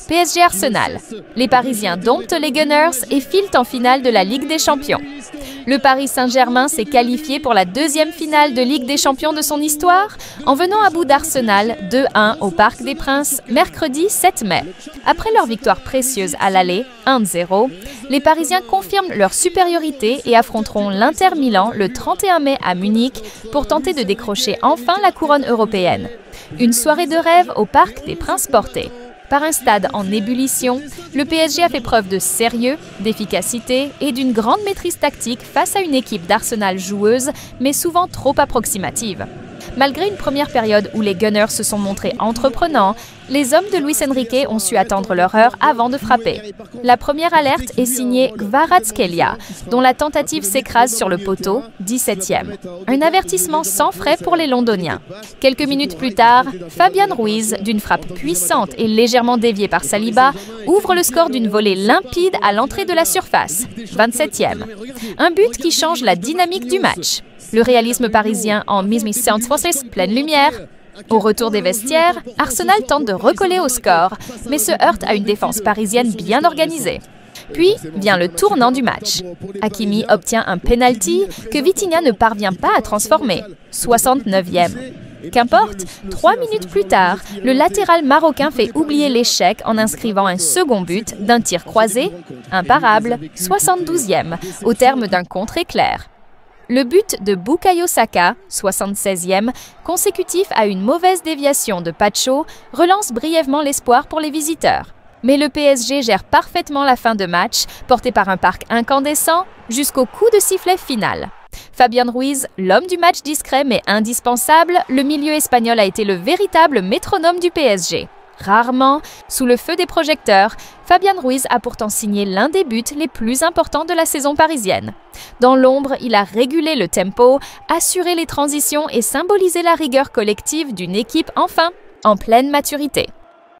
PSG Arsenal. Les Parisiens domptent les Gunners et filent en finale de la Ligue des Champions. Le Paris Saint-Germain s'est qualifié pour la deuxième finale de Ligue des Champions de son histoire en venant à bout d'Arsenal 2-1 au Parc des Princes mercredi 7 mai. Après leur victoire précieuse à l'aller 1-0, les Parisiens confirment leur supériorité et affronteront l'Inter Milan le 31 mai à Munich pour tenter de décrocher enfin la couronne européenne. Une soirée de rêve au Parc des Princes portés. Par un stade en ébullition, le PSG a fait preuve de sérieux, d'efficacité et d'une grande maîtrise tactique face à une équipe d'Arsenal joueuse, mais souvent trop approximative. Malgré une première période où les Gunners se sont montrés entreprenants, les hommes de Luis Enrique ont su attendre leur heure avant de frapper. La première alerte est signée Kvaratskhelia, dont la tentative s'écrase sur le poteau, 17e. Un avertissement sans frais pour les Londoniens. Quelques minutes plus tard, Fabian Ruiz, d'une frappe puissante et légèrement déviée par Saliba, ouvre le score d'une volée limpide à l'entrée de la surface, 27e. Un but qui change la dynamique du match. Le réalisme parisien en pleine lumière. Au retour des vestiaires, Arsenal tente de recoller au score, mais se heurte à une défense parisienne bien organisée. Puis vient le tournant du match. Hakimi obtient un penalty que Vitinha ne parvient pas à transformer, 69e. Qu'importe, 3 minutes plus tard, le latéral marocain fait oublier l'échec en inscrivant un second but d'un tir croisé, imparable, 72e, au terme d'un contre-éclair. Le but de Bukayo Saka, 76e, consécutif à une mauvaise déviation de Pacho, relance brièvement l'espoir pour les visiteurs. Mais le PSG gère parfaitement la fin de match, porté par un parc incandescent, jusqu'au coup de sifflet final. Fabian Ruiz, l'homme du match discret mais indispensable, le milieu espagnol a été le véritable métronome du PSG. Rarement, sous le feu des projecteurs, Fabian Ruiz a pourtant signé l'un des buts les plus importants de la saison parisienne. Dans l'ombre, il a régulé le tempo, assuré les transitions et symbolisé la rigueur collective d'une équipe enfin en pleine maturité.